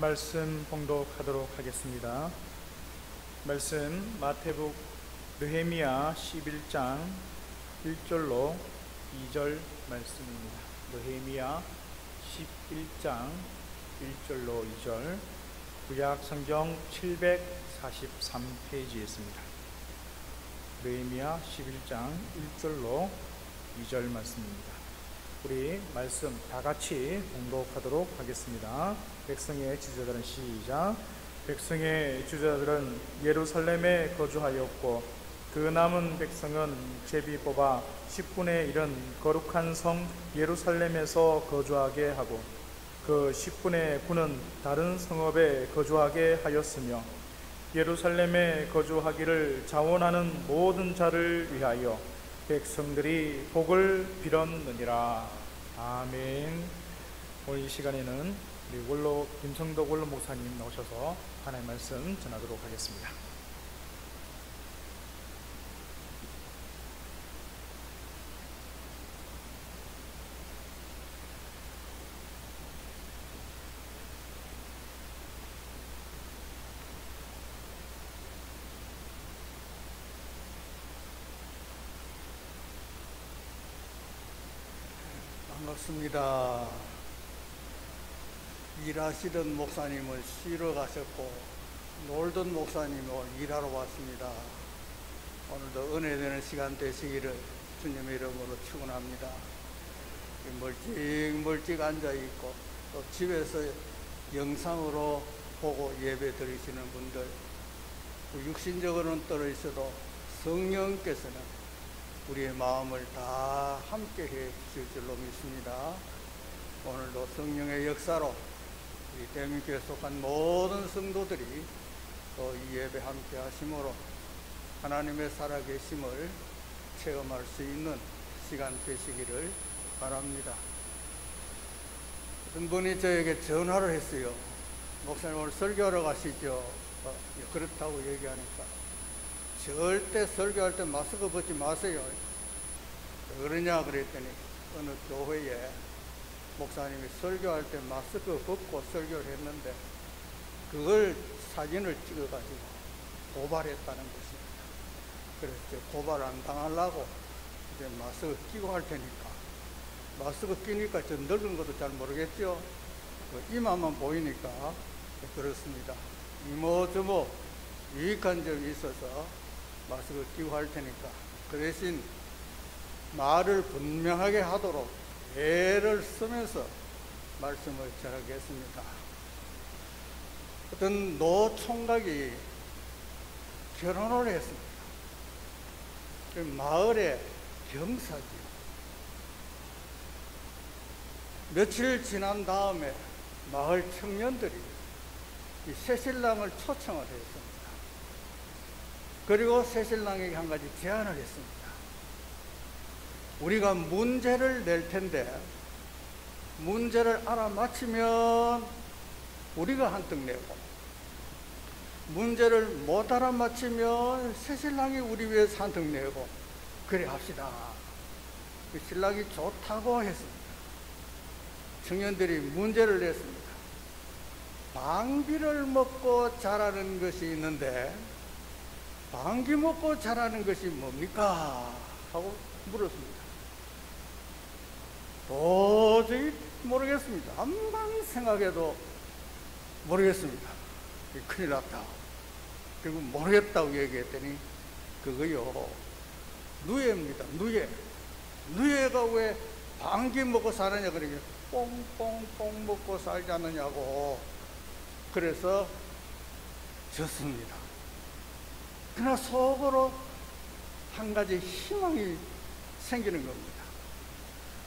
말씀 봉독하도록 하겠습니다. 말씀 마태복 느헤미야 11장 1절로 2절 말씀입니다. 느헤미야 11장 1절로 2절, 구약 성경 743페이지에 있습니다. 느헤미야 11장 1절로 2절 말씀입니다. 우리 말씀 다 같이 봉독하도록 하겠습니다. 백성의 지도자들은 시작. 백성의 지도자들은 예루살렘에 거주하였고 그 남은 백성은 제비 뽑아 10분의 1은 거룩한 성 예루살렘에서 거주하게 하고 그 10분의 9는 다른 성읍에 거주하게 하였으며 예루살렘에 거주하기를 자원하는 모든 자를 위하여 백성들이 복을 빌었느니라. 아멘. 오늘 이 시간에는 우리 김성덕 원로 목사님 나오셔서 하나님의 말씀 전하도록 하겠습니다. 반갑습니다. 일하시던 목사님은 쉬러 가셨고 놀던 목사님은 일하러 왔습니다. 오늘도 은혜되는 시간 되시기를 주님의 이름으로 축원합니다. 멀찍 앉아있고 또 집에서 영상으로 보고 예배 드리시는 분들, 육신적으로는 떨어지셔도 성령께서는 우리의 마음을 다 함께 해 주실 줄로 믿습니다. 오늘도 성령의 역사로 우리 대민교회에 속한 모든 성도들이 또 이 예배 함께 하심으로 하나님의 살아계심을 체험할 수 있는 시간 되시기를 바랍니다. 어떤 분이 저에게 전화를 했어요. 목사님 오늘 설교하러 가시죠? 그렇다고 얘기하니까 절대 설교할 때 마스크 벗지 마세요. 왜 그러냐 그랬더니 어느 교회에 목사님이 설교할 때 마스크 벗고 설교를 했는데 그걸 사진을 찍어가지고 고발했다는 것입니다. 그래서 고발 안 당하려고 이제 마스크 끼고 할 테니까, 마스크 끼니까 저 늙은 것도 잘 모르겠죠. 이마만 보이니까 그렇습니다. 이모저모 유익한 점이 있어서 마스크 끼고 할 테니까 그 대신 말을 분명하게 하도록 애를 쓰면서 말씀을 전하겠습니다. 어떤 노총각이 결혼을 했습니다. 그 마을의 경사지요. 며칠 지난 다음에 마을 청년들이 이 새신랑을 초청을 했습니다. 그리고 새신랑에게 한 가지 제안을 했습니다. 우리가 문제를 낼 텐데 문제를 알아맞히면 우리가 한턱 내고, 문제를 못 알아맞히면 새신랑이 우리 위해서 한턱 내고, 그래 합시다. 그 신랑이 좋다고 했습니다. 청년들이 문제를 냈습니다. 방비를 먹고 자라는 것이 있는데 방귀 먹고 자라는 것이 뭡니까? 하고 물었습니다. 도저히 모르겠습니다. 한번 생각해도 모르겠습니다. 큰일 났다. 그리고 모르겠다고 얘기했더니 그거요, 누에입니다. 누에가 왜 방귀 먹고 사느냐 그러니까 뽕뽕뽕 먹고 살지 않느냐고. 그래서 졌습니다. 그러나 속으로 한 가지 희망이 생기는 겁니다.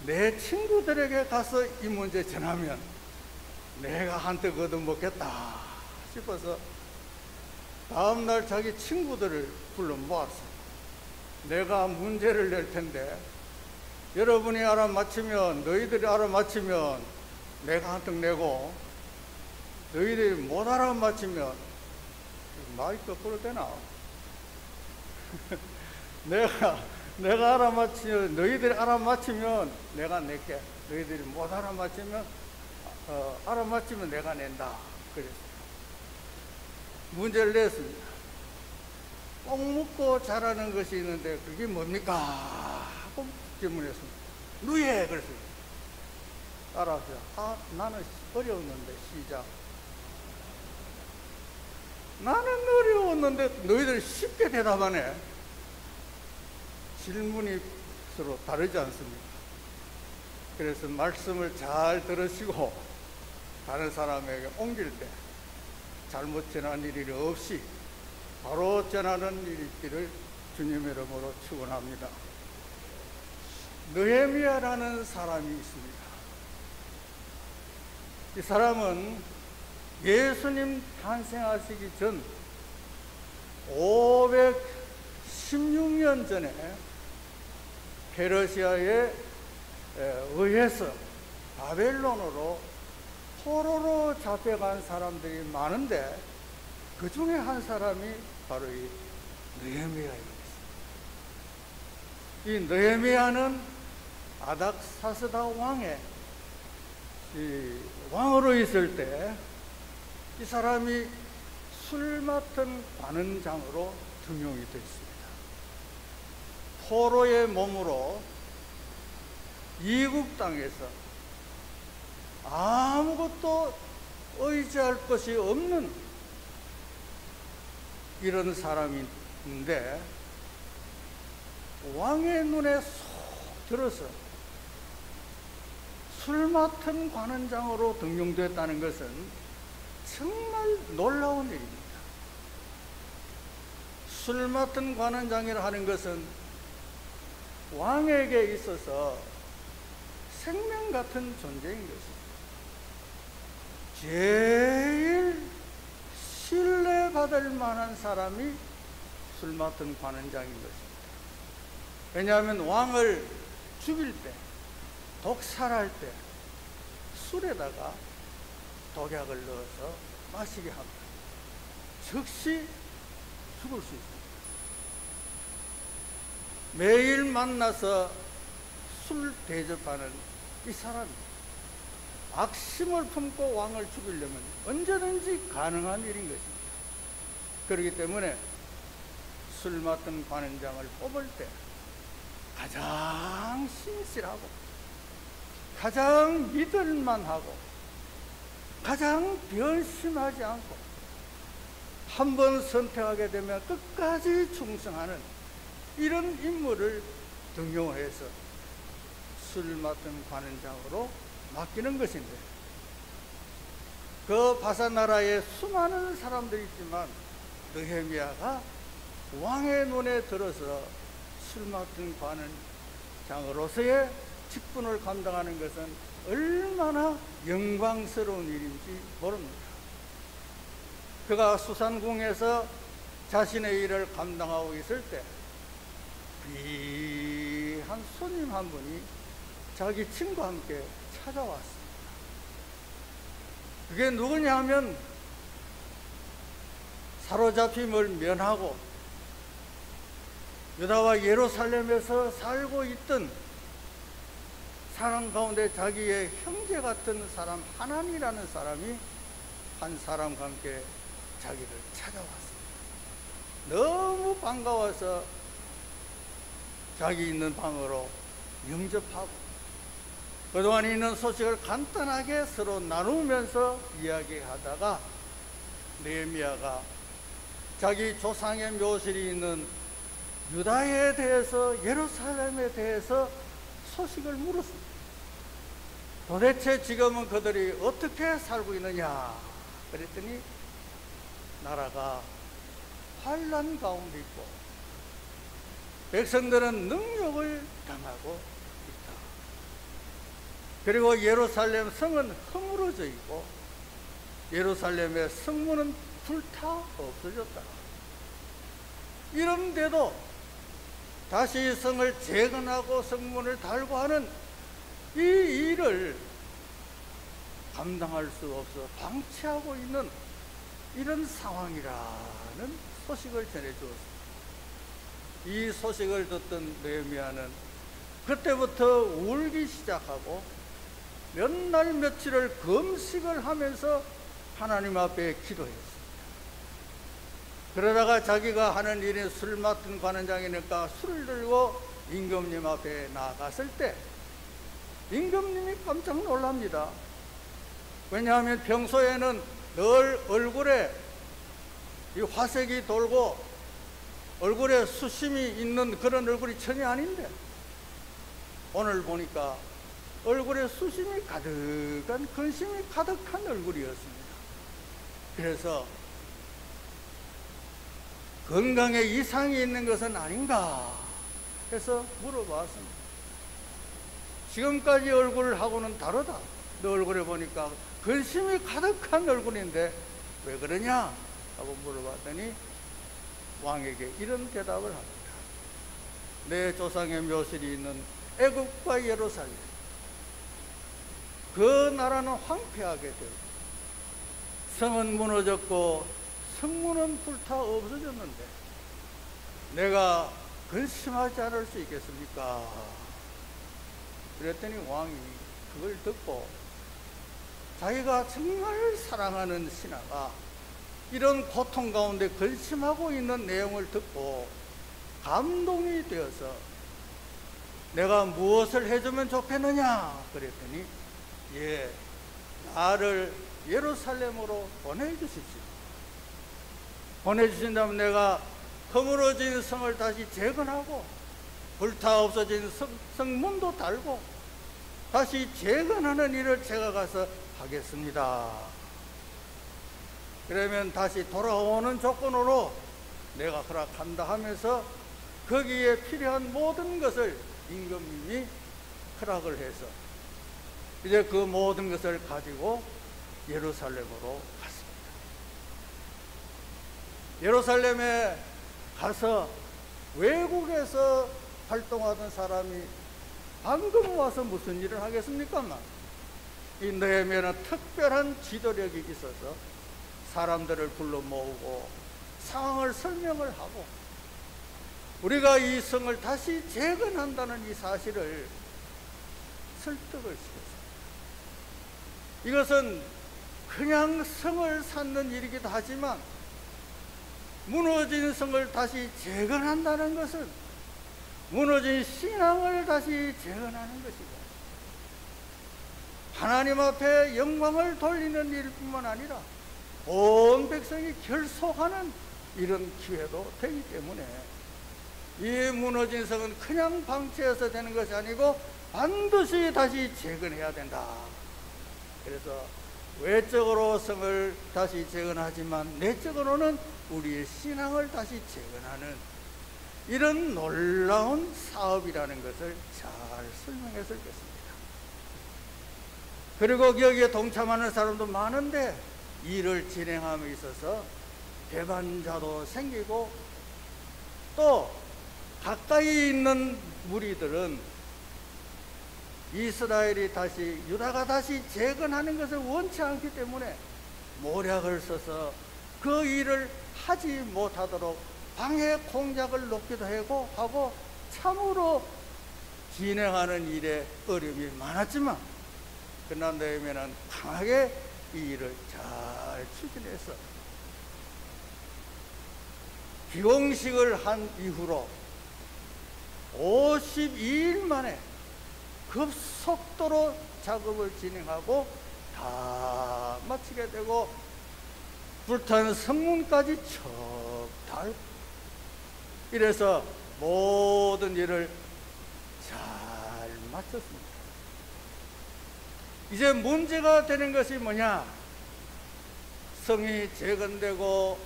내 친구들에게 가서 이 문제 전하면 내가 한턱 얻어먹겠다 싶어서 다음날 자기 친구들을 불러 모았어요. 내가 문제를 낼 텐데 여러분이 알아맞히면, 너희들이 알아맞히면 내가 한턱 내고, 너희들이 못 알아맞히면, 말이 거꾸로 되나? 내가 알아맞히면, 너희들이 알아맞히면 내가 낼게. 너희들이 못 알아맞히면 알아맞히면 내가 낸다. 그랬어요. 문제를 냈습니다. 꼭 묻고 자라는 것이 있는데 그게 뭡니까? 하고 질문했습니다. 누에 그랬어요. 따라하세요. 나는 어려웠는데 시작. 나는 어려웠는데 너희들 쉽게 대답하네. 질문이 서로 다르지 않습니까? 그래서 말씀을 잘 들으시고 다른 사람에게 옮길 때 잘못 전한 일이 없이 바로 전하는 일이 있기를 주님의 이름으로 축원합니다. 느헤미야라는 사람이 있습니다. 이 사람은 예수님 탄생하시기 전 516년 전에 페르시아에 의해서 바벨론으로 포로로 잡혀간 사람들이 많은데 그 중에 한 사람이 바로 이 느헤미야입니다. 이 느헤미야는 아닥사스다 왕의 왕으로 있을 때 이 사람이 술 맡은 관원장으로 등용이 되었습니다. 포로의 몸으로 이국 땅에서 아무것도 의지할 것이 없는 이런 사람인데 왕의 눈에 쏙 들어서 술 맡은 관원장으로 등용됐다는 것은 정말 놀라운 일입니다. 술 맡은 관원장이라 하는 것은 왕에게 있어서 생명 같은 존재인 것입니다. 제일 신뢰받을 만한 사람이 술 맡은 관원장인 것입니다. 왜냐하면 왕을 죽일 때, 독살할 때 술에다가 독약을 넣어서 마시게 합니다. 즉시 죽을 수 있습니다. 매일 만나서 술 대접하는 이 사람이 악심을 품고 왕을 죽이려면 언제든지 가능한 일인 것입니다. 그렇기 때문에 술 맡은 관원장을 뽑을 때 가장 신실하고 가장 믿을만하고 가장 변심하지 않고 한 번 선택하게 되면 끝까지 충성하는 이런 인물을 등용해서 술 맡은 관원장으로 맡기는 것인데, 그 바산 나라에 수많은 사람들이 있지만 느헤미야가 왕의 눈에 들어서 술 맡은 관원장으로서의 직분을 감당하는 것은 얼마나 영광스러운 일인지 모릅니다. 그가 수산궁에서 자신의 일을 감당하고 있을 때 귀한 손님 한 분이 자기 친구와 함께 찾아왔습니다. 그게 누구냐 하면 사로잡힘을 면하고 유다와 예루살렘에서 살고 있던 사람 가운데 자기의 형제 같은 사람 하나니라는 사람이 한 사람과 함께 자기를 찾아왔습니다. 너무 반가워서 자기 있는 방으로 영접하고 그동안 있는 소식을 간단하게 서로 나누면서 이야기하다가 느헤미야가 자기 조상의 묘실이 있는 유다에 대해서, 예루살렘에 대해서 소식을 물었습니다. 도대체 지금은 그들이 어떻게 살고 있느냐 그랬더니 나라가 환난 가운데 있고 백성들은 능욕을 당하고 있다. 그리고 예루살렘 성은 허물어져 있고 예루살렘의 성문은 불타 없어졌다. 이런데도 다시 성을 재건하고 성문을 달고 하는 이 일을 감당할 수 없어 방치하고 있는 이런 상황이라는 소식을 전해주었습니다. 이 소식을 듣던 느헤미야는 그때부터 울기 시작하고 몇 날 며칠을 금식을 하면서 하나님 앞에 기도했습니다. 그러다가 자기가 하는 일이 술 맡은 관원장이니까 술을 들고 임금님 앞에 나갔을 때 임금님이 깜짝 놀랍니다. 왜냐하면 평소에는 늘 얼굴에 이 화색이 돌고 얼굴에 수심이 있는 그런 얼굴이 전혀 아닌데 오늘 보니까 얼굴에 수심이 가득한, 근심이 가득한 얼굴이었습니다. 그래서 건강에 이상이 있는 것은 아닌가 해서 물어봤습니다. 지금까지 얼굴하고는 다르다. 너 얼굴에 보니까 근심이 가득한 얼굴인데 왜 그러냐 하고 물어봤더니 왕에게 이런 대답을 합니다. 내 조상의 묘실이 있는 애굽과 예루살렘, 그 나라는 황폐하게 되고 성은 무너졌고 성문은 불타 없어졌는데 내가 근심하지 않을 수 있겠습니까? 그랬더니 왕이 그걸 듣고 자기가 정말 사랑하는 신하가 이런 고통 가운데 근심하고 있는 내용을 듣고 감동이 되어서 내가 무엇을 해주면 좋겠느냐 그랬더니 예, 나를 예루살렘으로 보내주십시오. 보내주신다면 내가 허물어진 성을 다시 재건하고 불타 없어진 성문도 달고 다시 재건하는 일을 제가 가서 하겠습니다. 그러면 다시 돌아오는 조건으로 내가 허락한다 하면서 거기에 필요한 모든 것을 임금님이 허락을 해서 이제 그 모든 것을 가지고 예루살렘으로 갔습니다. 예루살렘에 가서 외국에서 활동하던 사람이 방금 와서 무슨 일을 하겠습니까? 이 느헤미야는 특별한 지도력이 있어서 사람들을 불러 모으고 상황을 설명을 하고 우리가 이 성을 다시 재건한다는 이 사실을 설득을 시켰습니다. 이것은 그냥 성을 쌓는 일이기도 하지만 무너진 성을 다시 재건한다는 것은 무너진 신앙을 다시 재건하는 것이고 하나님 앞에 영광을 돌리는 일뿐만 아니라 온 백성이 결속하는 이런 기회도 되기 때문에 이 무너진 성은 그냥 방치해서 되는 것이 아니고 반드시 다시 재건해야 된다. 그래서 외적으로 성을 다시 재건하지만 내적으로는 우리의 신앙을 다시 재건하는 이런 놀라운 사업이라는 것을 잘 설명해서 읽겠습니다. 그리고 여기에 동참하는 사람도 많은데 일을 진행함에 있어서 배반자도 생기고 또 가까이 있는 무리들은 이스라엘이 다시 유다가 다시 재건하는 것을 원치 않기 때문에 모략을 써서 그 일을 하지 못하도록 방해 공작을 놓기도 하고 참으로 진행하는 일에 어려움이 많았지만 그러나 느헤미야는 강하게 이 일을 잘 추진해서 기공식을 한 이후로 52일 만에 급속도로 작업을 진행하고 다 마치게 되고 불탄 성문까지 척 달고 이래서 모든 일을 잘 마쳤습니다. 이제 문제가 되는 것이 뭐냐? 성이 재건되고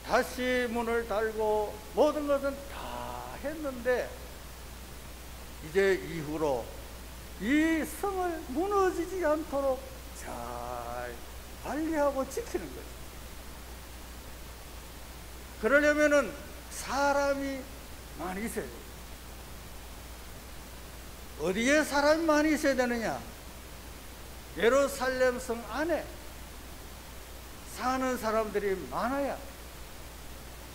다시 문을 달고 모든 것은 다 했는데 이제 이후로 이 성을 무너지지 않도록 잘 관리하고 지키는 거죠. 그러려면은 사람이 많이 있어야 돼요. 어디에 사람이 많이 있어야 되느냐? 예루살렘 성 안에 사는 사람들이 많아야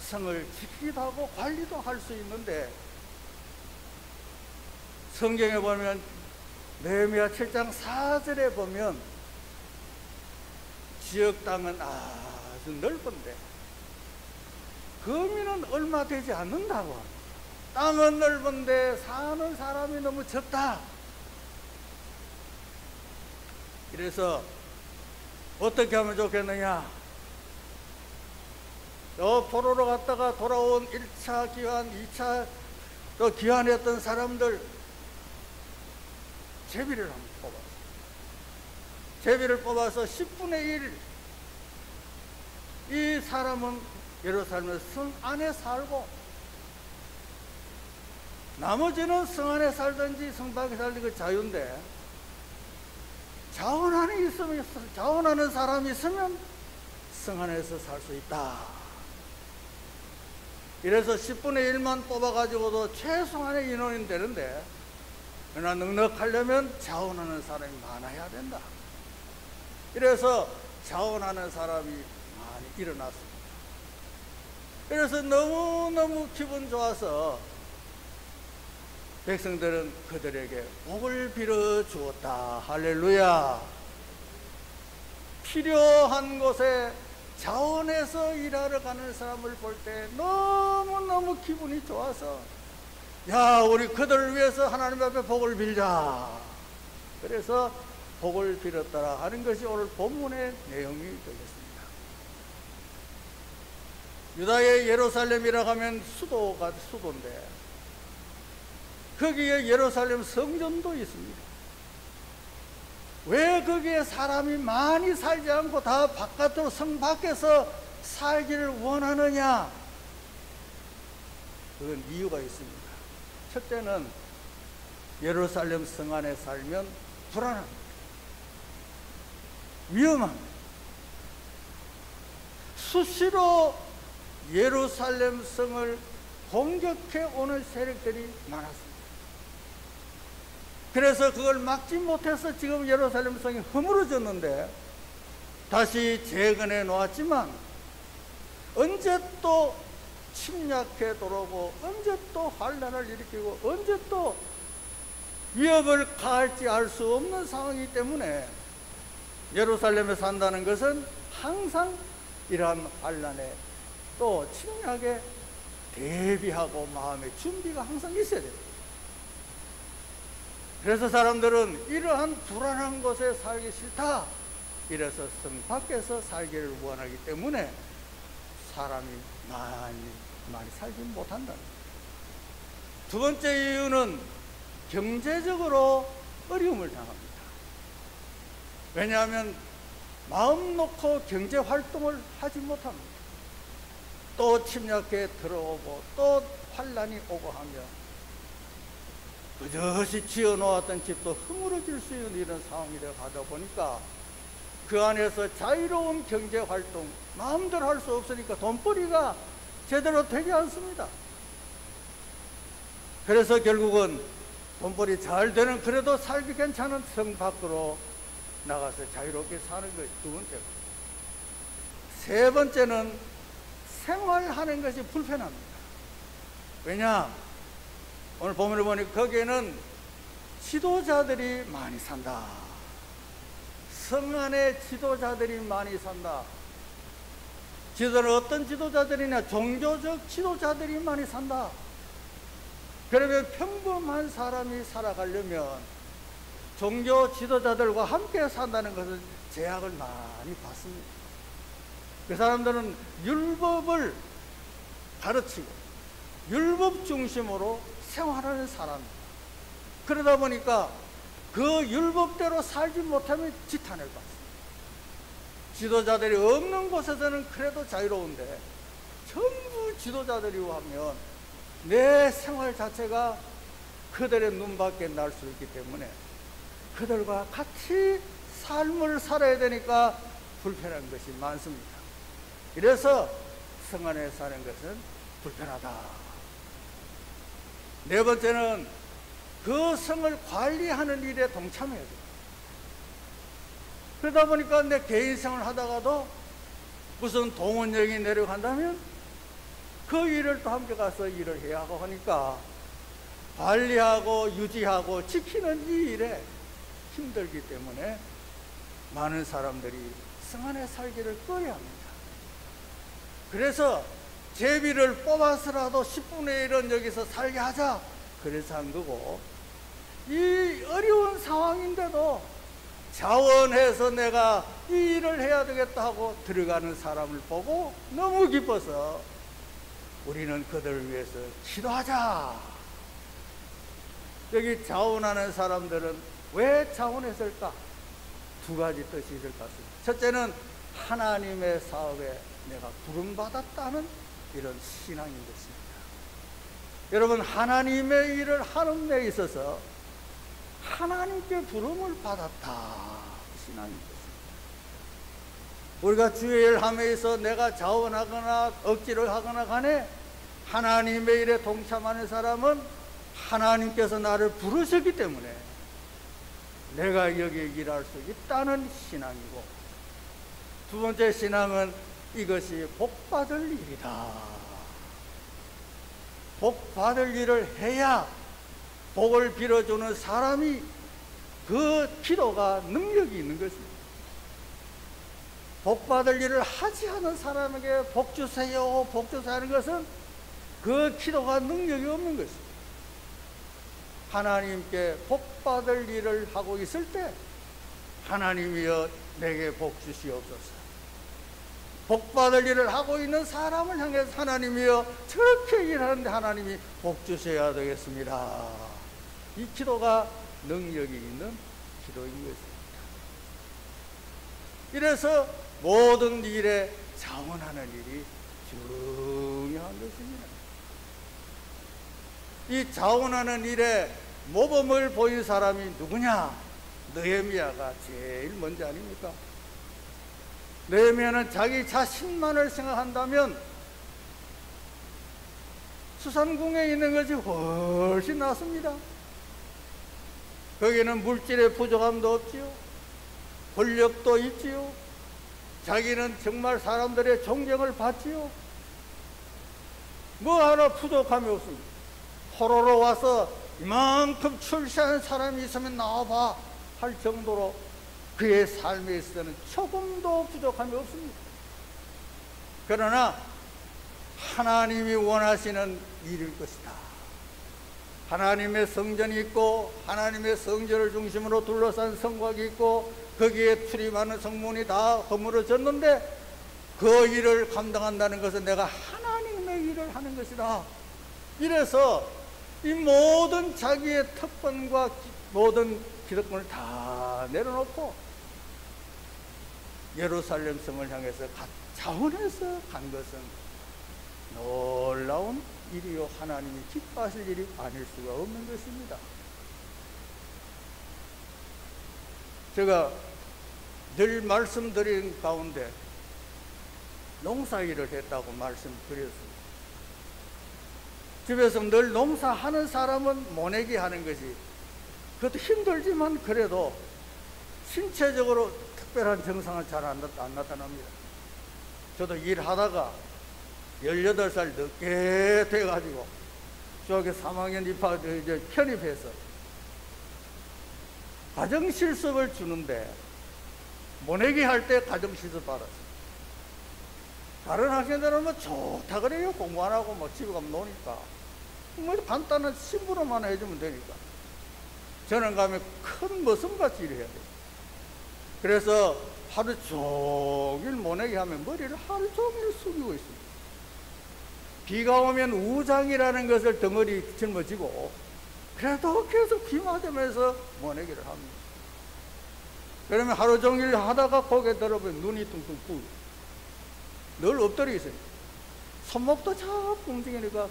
성을 지키기도 하고 관리도 할 수 있는데 성경에 보면 느헤미야 7장 4절에 보면 지역 땅은 아주 넓은데 거민은 얼마 되지 않는다고 합니다. 땅은 넓은데 사는 사람이 너무 적다. 이래서 어떻게 하면 좋겠느냐? 포로로 갔다가 돌아온 1차 귀환, 2차 또 귀환했던 사람들 제비를 한번 뽑았어요. 제비를 뽑아서 10분의 1, 이 사람은 예루살렘 성 안에 살고 나머지는 성 안에 살든지 성 밖에 살든지 그 자유인데, 자원하는 사람이 있으면 성 안에서 살 수 있다. 이래서 10분의 1만 뽑아가지고도 최소한의 인원이 되는데, 그러나 넉넉하려면 자원하는 사람이 많아야 된다. 이래서 자원하는 사람이 많이 일어났습니다. 그래서 너무너무 기분 좋아서 백성들은 그들에게 복을 빌어 주었다. 할렐루야. 필요한 곳에 자원해서 일하러 가는 사람을 볼 때 너무너무 기분이 좋아서, 야, 우리 그들을 위해서 하나님 앞에 복을 빌자. 그래서 복을 빌었더라 하는 것이 오늘 본문의 내용이 되겠습니다. 유다의 예루살렘이라 하면 수도인데 거기에 예루살렘 성전도 있습니다. 왜 거기에 사람이 많이 살지 않고 다 바깥으로 성 밖에서 살기를 원하느냐? 그건 이유가 있습니다. 첫째는 예루살렘 성 안에 살면 불안합니다. 위험합니다. 수시로 예루살렘 성을 공격해 오는 세력들이 많았습니다. 그래서 그걸 막지 못해서 지금 예루살렘 성이 허물어졌는데 다시 재건해 놓았지만, 언제 또 침략해 들어오고, 언제 또 환란을 일으키고, 언제 또 위협을 가할지 알 수 없는 상황이기 때문에 예루살렘에 산다는 것은 항상 이러한 환란에 또 침략에 대비하고 마음의 준비가 항상 있어야 됩니다. 그래서 사람들은 이러한 불안한 곳에 살기 싫다, 이래서 성 밖에서 살기를 원하기 때문에 사람이 많이 살지 못한다. 두 번째 이유는 경제적으로 어려움을 당합니다. 왜냐하면 마음 놓고 경제 활동을 하지 못합니다. 또 침략해 들어오고 또 환란이 오고 하면 그저시 지어놓았던 집도 허물어질 수 있는 이런 상황이 되어 가다 보니까 그 안에서 자유로운 경제활동 마음대로 할 수 없으니까 돈벌이가 제대로 되지 않습니다. 그래서 결국은 돈벌이 잘 되는, 그래도 살기 괜찮은 성 밖으로 나가서 자유롭게 사는 것이 두 번째고, 세 번째는 생활하는 것이 불편합니다. 왜냐? 오늘 본문을 보니 거기에는 지도자들이 많이 산다. 성 안에 지도자들이 많이 산다. 지도자는 어떤 지도자들이냐? 종교적 지도자들이 많이 산다. 그러면 평범한 사람이 살아가려면 종교 지도자들과 함께 산다는 것은 제약을 많이 받습니다. 그 사람들은 율법을 가르치고 율법 중심으로 생활하는 사람입니다. 그러다 보니까 그 율법대로 살지 못하면 지탄을 받습니다. 지도자들이 없는 곳에서는 그래도 자유로운데 전부 지도자들이 하면 내 생활 자체가 그들의 눈밖에 날 수 있기 때문에 그들과 같이 삶을 살아야 되니까 불편한 것이 많습니다. 이래서 성 안에 사는 것은 불편하다. 네 번째는 그 성을 관리하는 일에 동참해야 돼요. 그러다 보니까 내 개인 생활을 하다가도 무슨 동원령이 내려간다면 그 일을 또 함께 가서 일을 해야 하고 하니까 관리하고 유지하고 지키는 이 일에 힘들기 때문에 많은 사람들이 백성 안에 살기를 꺼려야 합니다. 그래서 제비를 뽑아서라도 10분의 1은 여기서 살게 하자, 그래서 한 거고, 이 어려운 상황인데도 자원해서 내가 이 일을 해야 되겠다 하고 들어가는 사람을 보고 너무 기뻐서 우리는 그들을 위해서 기도하자. 여기 자원하는 사람들은 왜 자원했을까? 두 가지 뜻이 있을 것 같습니다. 첫째는 하나님의 사업에 내가 부름받았다는 이런 신앙인 것입니다. 여러분, 하나님의 일을 하는 데 있어서 하나님께 부름을 받았다, 신앙인 것입니다. 우리가 주의 일 함에서 내가 자원하거나 억지를 하거나 간에 하나님의 일에 동참하는 사람은 하나님께서 나를 부르셨기 때문에 내가 여기에 일할 수 있다는 신앙이고, 두 번째 신앙은 이것이 복받을 일이다. 복받을 일을 해야 복을 빌어주는 사람이 그 기도가 능력이 있는 것입니다. 복받을 일을 하지 않은 사람에게 복 주세요, 복 주세요 하는 것은 그 기도가 능력이 없는 것입니다. 하나님께 복받을 일을 하고 있을 때 하나님이여 내게 복 주시옵소서. 복받을 일을 하고 있는 사람을 향해서 하나님이여 저렇게 일하는데 하나님이 복 주셔야 되겠습니다. 이 기도가 능력이 있는 기도인 것입니다. 이래서 모든 일에 자원하는 일이 중요한 것입니다. 이 자원하는 일에 모범을 보인 사람이 누구냐? 느헤미야가 제일 먼저 아닙니까? 느헤미야는 자기 자신만을 생각한다면 수산궁에 있는 것이 훨씬 낫습니다. 거기는 물질의 부족함도 없지요, 권력도 있지요, 자기는 정말 사람들의 존경을 받지요. 뭐 하나 부족함이 없습니다. 포로로 와서 이만큼 출세한 사람이 있으면 나와봐 할 정도로 그의 삶에 있어서는 조금도 부족함이 없습니다. 그러나 하나님이 원하시는 일일 것이다. 하나님의 성전이 있고 하나님의 성전을 중심으로 둘러싼 성곽이 있고 거기에 출입하는 성문이 다 허물어졌는데 그 일을 감당한다는 것은 내가 하나님의 일을 하는 것이다. 이래서 이 모든 자기의 특권과 모든 기득권을 다 내려놓고 예루살렘 성을 향해서 자원해서 간 것은 놀라운 일이요 하나님이 기뻐하실 일이 아닐 수가 없는 것입니다. 제가 늘 말씀드린 가운데 농사일을 했다고 말씀드렸습니다. 집에서 늘 농사하는 사람은 모내기 하는 것이 그것도 힘들지만 그래도 신체적으로 특별한 정상은 잘 안 나타납니다. 저도 일하다가 18살 늦게 돼가지고 중학교 3학년 편입해서 가정실습을 주는데 모내기 할 때 가정실습 받았어요. 다른 학생들은 뭐 좋다 그래요. 공부 안 하고 뭐 집에 가면 노니까 뭐 간단한 심부름만 해주면 되니까. 저는 가면 큰 머슴같이 일해야 돼요. 그래서 하루 종일 모내기 하면 머리를 하루 종일 숙이고 있습니다. 비가 오면 우장이라는 것을 덩어리 짊어지고 그래도 계속 비 맞으면서 모내기를 합니다. 그러면 하루 종일 하다가 고개 들어보면 눈이 뚱뚱 부어요. 늘 엎드려 있어요. 손목도 자꾸 움직이니까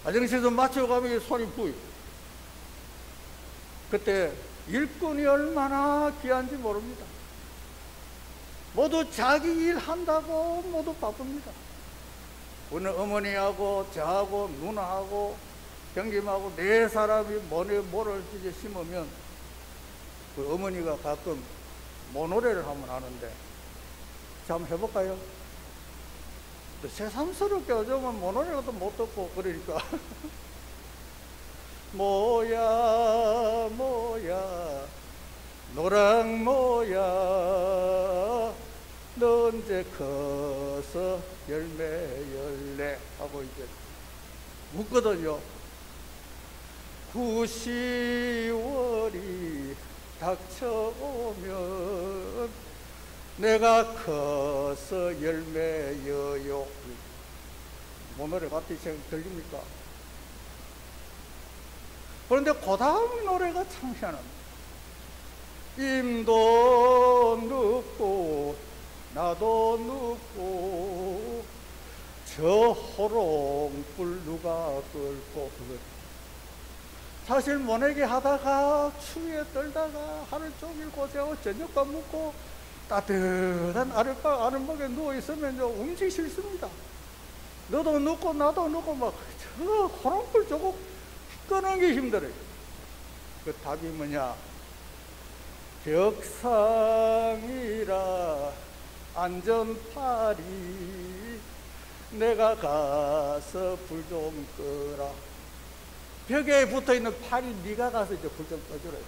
화장실에서 맞추고 가면 손이 부어요. 그때 일꾼이 얼마나 귀한지 모릅니다. 모두 자기 일 한다고 모두 바쁩니다. 오늘 어머니하고 저하고 누나하고 경김하고 네 사람이 모를 이제 심으면 그 어머니가 가끔 모노래를 하면 하는데 자, 한번 해볼까요? 새삼스럽게 어쩌면 모노래도 못 듣고 그러니까 뭐야 뭐야 노랑모야 너 언제 커서 열매 열래 하고 이제 묻거든요. 9,10월이 닥쳐오면 내가 커서 열매 여요. 뭐 노래 같이 들립니까? 그런데 그 다음 노래가 참 희한합니다. 임도 눕고 나도 눕고 저 호롱불 누가 끌고. 사실 모내기 하다가 추위에 떨다가 하루 종일 고생하고 저녁밥 먹고 따뜻한 아랫목에 누워있으면 움직이기 싫습니다. 너도 눕고 나도 눕고 막 저 호롱불 조금 끄는 게 힘들어요. 그 답이 뭐냐? 벽상이라 안전파리 내가 가서 불 좀 끄라. 벽에 붙어있는 팔이 네가 가서 이제 불 좀 꺼주라.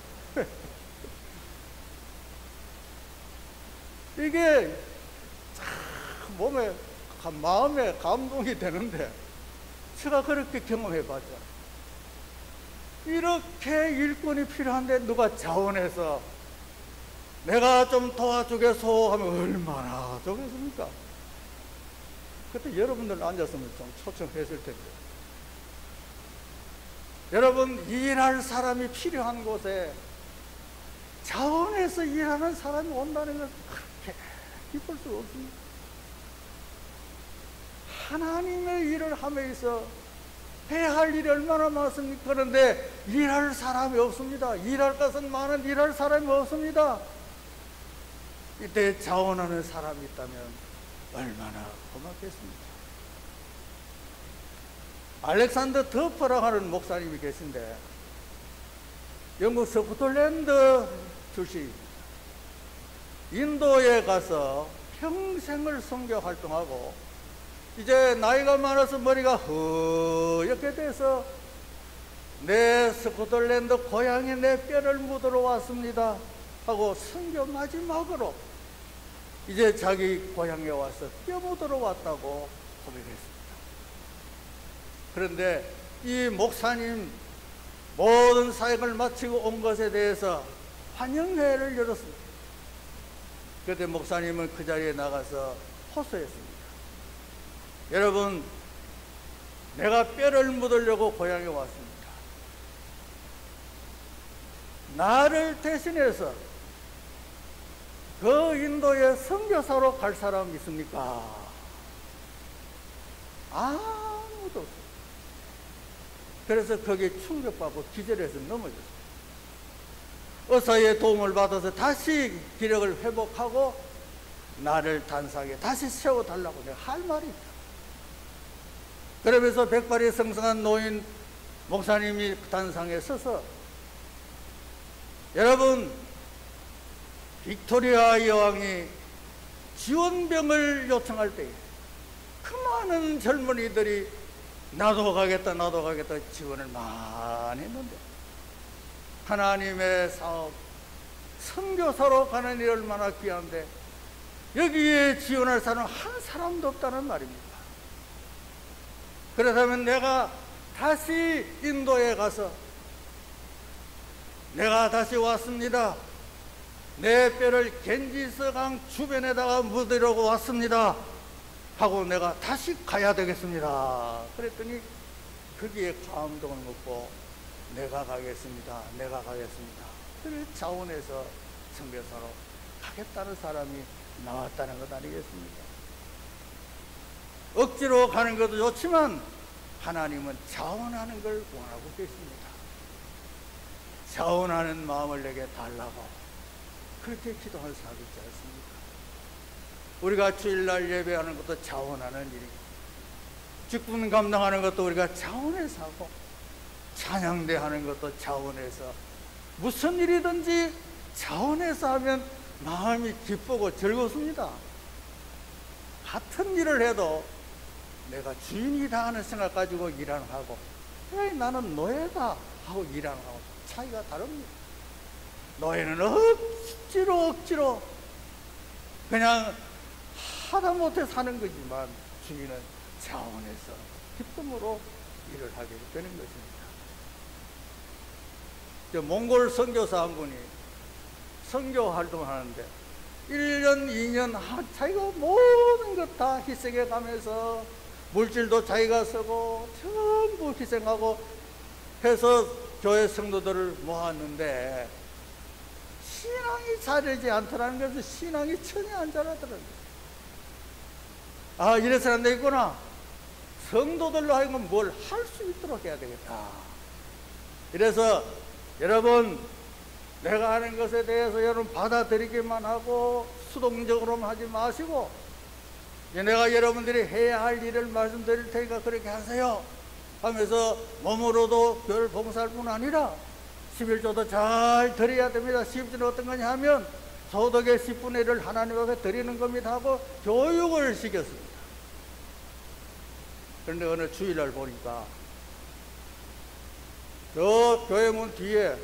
이게 참 몸에 마음에 감동이 되는데 제가 그렇게 경험해봤죠. 이렇게 일꾼이 필요한데 누가 자원해서 내가 좀 도와주겠소 하면 얼마나 좋겠습니까? 그때 여러분들 앉았으면 좀 초청했을 텐데. 여러분, 일할 사람이 필요한 곳에 자원해서 일하는 사람이 온다는 건 그렇게 기쁠 수 없습니다. 하나님의 일을 하면서 해야 할 일이 얼마나 많습니까? 그런데 일할 사람이 없습니다. 일할 것은 많은 일할 사람이 없습니다. 이때 자원하는 사람이 있다면 얼마나 고맙겠습니까? 알렉산더 더퍼라고 하는 목사님이 계신데 영국 스코틀랜드 출신입니다. 인도에 가서 평생을 선교 활동하고 이제 나이가 많아서 머리가 허옇게 돼서 내 스코틀랜드 고향에 내 뼈를 묻으러 왔습니다 하고 선교 마지막으로 이제 자기 고향에 와서 뼈 묻으러 왔다고 고백했습니다. 그런데 이 목사님 모든 사역을 마치고 온 것에 대해서 환영회를 열었습니다. 그때 목사님은 그 자리에 나가서 호소했습니다. 여러분, 내가 뼈를 묻으려고 고향에 왔습니다. 나를 대신해서 그 인도에 선교사로 갈 사람 있습니까? 아무도 없어요. 그래서 거기에 충격받고 기절해서 넘어졌어요. 의사의 도움을 받아서 다시 기력을 회복하고 나를 단상에 다시 세워달라고 내가 할 말이 있다. 그러면서 백발이 성성한 노인 목사님이 단상에 서서 여러분, 빅토리아 여왕이 지원병을 요청할 때에 그 많은 젊은이들이 나도 가겠다 나도 가겠다 지원을 많이 했는데 하나님의 사업 선교사로 가는 일이 얼마나 귀한데 여기에 지원할 사람 한 사람도 없다는 말입니다. 그렇다면 내가 다시 인도에 가서 내가 다시 왔습니다. 내 뼈를 겐지스강 주변에다가 묻으려고 왔습니다 하고 내가 다시 가야 되겠습니다. 그랬더니 거기에 감동을 먹고 내가 가겠습니다. 내가 가겠습니다. 그래 자원해서 선교사로 가겠다는 사람이 나왔다는 것 아니겠습니까? 억지로 가는 것도 좋지만 하나님은 자원하는 걸 원하고 계십니다. 자원하는 마음을 내게 달라고 그렇게 기도할 사람이 있지 않습니까? 우리가 주일날 예배하는 것도 자원하는 일이고 직분 감당하는 것도 우리가 자원해서 하고 찬양대 하는 것도 자원해서 무슨 일이든지 자원해서 하면 마음이 기쁘고 즐겁습니다. 같은 일을 해도 내가 주인이다 하는 생각 가지고 일하는 하고 나는 노예다 하고 일하는 하고 차이가 다릅니다. 노예는 억지로 그냥 하다못해 사는 거지만 주인은 자원해서 기쁨으로 일을 하게 되는 것입니다. 몽골 선교사 한 분이 선교 활동을 하는데 1년, 2년 자기가 모든 것 다 희생해 가면서 물질도 자기가 쓰고 전부 희생하고 해서 교회 성도들을 모았는데 신앙이 자라지 않더라는 것은 신앙이 전혀 안 자라더라는 거예요. 이래서 안 되겠구나. 성도들로 하여금 뭘 할 수 있도록 해야 되겠다. 이래서 여러분, 내가 하는 것에 대해서 여러분 받아들이기만 하고 수동적으로만 하지 마시고, 내가 여러분들이 해야 할 일을 말씀드릴 테니까 그렇게 하세요 하면서 몸으로도 별 봉사할 뿐 아니라 11조도 잘 드려야 됩니다. 11조는 어떤 거냐 하면 소득의 10분의 1을 하나님 앞에 드리는 겁니다 하고 교육을 시켰습니다. 그런데 어느 주일날 보니까 저 교회문 뒤에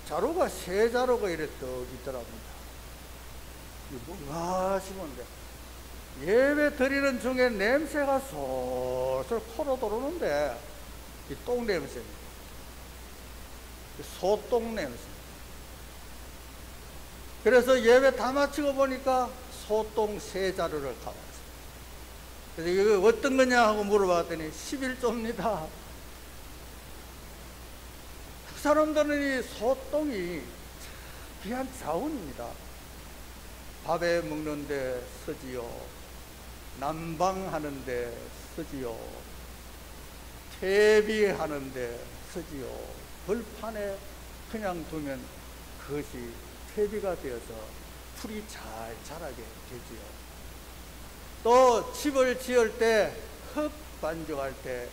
자루가 세 자루가 이렇게 떡 있더랍니다. 뭔가 싶은데 예배 드리는 중에 냄새가 솔솔 코로 들어오는데 이 똥 냄새입니다. 소똥 냄새. 그래서 예배 다 마치고 보니까 소똥 세 자루를 가져왔어요. 그래서 이거 어떤 거냐 하고 물어봤더니 11조입니다. 그 사람들은 이 소똥이 귀한 자원입니다. 밥에 먹는데 쓰지요, 난방하는데 쓰지요, 퇴비하는데 쓰지요. 벌판에 그냥 두면 그것이 퇴비가 되어서 풀이 잘 자라게 되지요. 또 집을 지을 때, 흙 반죽할 때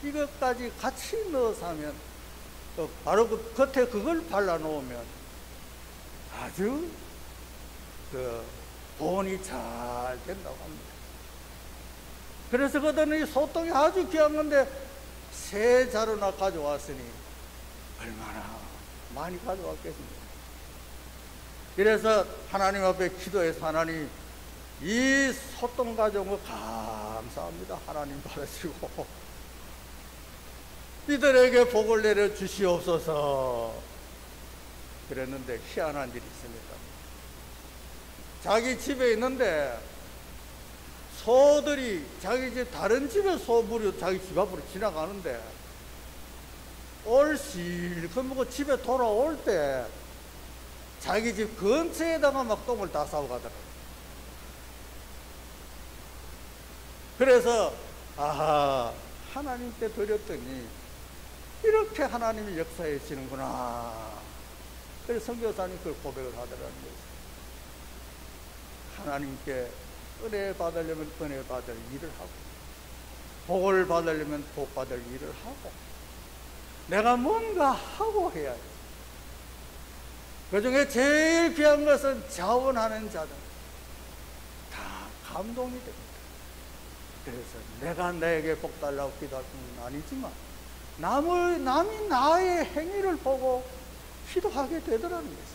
이것까지 같이 넣어서 하면 또 바로 그 겉에 그걸 발라 놓으면 아주 보온이 잘 된다고 합니다. 그래서 그들은 이 소똥이 아주 귀한 건데 세 자루나 가져왔으니 얼마나 많이 가져왔겠습니까? 그래서 하나님 앞에 기도해서 하나님, 이 소똥 가져온 거 감사합니다. 하나님 받으시고 이들에게 복을 내려 주시옵소서. 그랬는데 희한한 일이 있습니다. 자기 집에 있는데 소들이 자기 집 다른 집에 소물이 자기 집 앞으로 지나가는데 올실컷 먹고 집에 돌아올 때 자기 집 근처에다가 막 똥을 다 싸고 가더라고요. 그래서 하나님께 드렸더니 이렇게 하나님이 역사하시는구나. 그래서 선교사님 그걸 고백을 하더라는 거예요. 하나님께 은혜 받으려면 은혜 받을 일을 하고, 복을 받으려면 복 받을 일을 하고, 내가 뭔가 하고 해야 돼. 그 중에 제일 귀한 것은 자원하는 자들. 다 감동이 됩니다. 그래서 내가 나에게 복 달라고 기도할 뿐은 아니지만 남이 나의 행위를 보고 기도하게 되더라는 것입니다.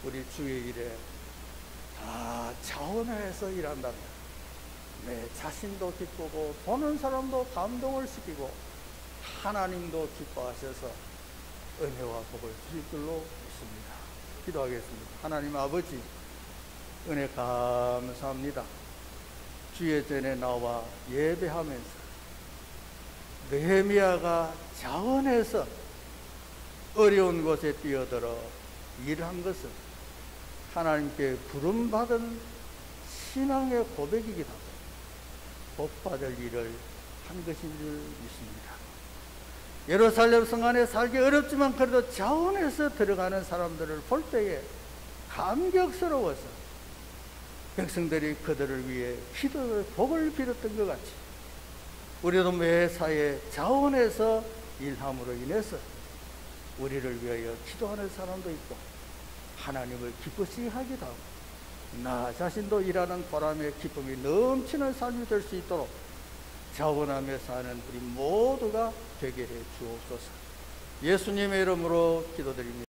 우리 주의 일에 다 자원해서 일한다면 내 자신도 기쁘고 보는 사람도 감동을 시키고 하나님도 기뻐하셔서 은혜와 복을 주실 줄로 믿습니다. 기도하겠습니다. 하나님 아버지, 은혜 감사합니다. 주의 전에 나와 예배하면서 느헤미야가 자원해서 어려운 곳에 뛰어들어 일한 것은 하나님께 부름받은 신앙의 고백이기도 하고 복받을 일을 한 것인 줄 믿습니다. 예루살렘 성 안에 살기 어렵지만 그래도 자원해서 들어가는 사람들을 볼 때에 감격스러워서 백성들이 그들을 위해 기도를 복을 빌었던 것 같이 우리도 매사에 자원해서 일함으로 인해서 우리를 위하여 기도하는 사람도 있고 하나님을 기쁘시게 하기도 하고 나 자신도 일하는 보람의 기쁨이 넘치는 삶이 될 수 있도록 자원하며 사는 우리 모두가 되게 해 주옵소서. 예수님의 이름으로 기도드립니다.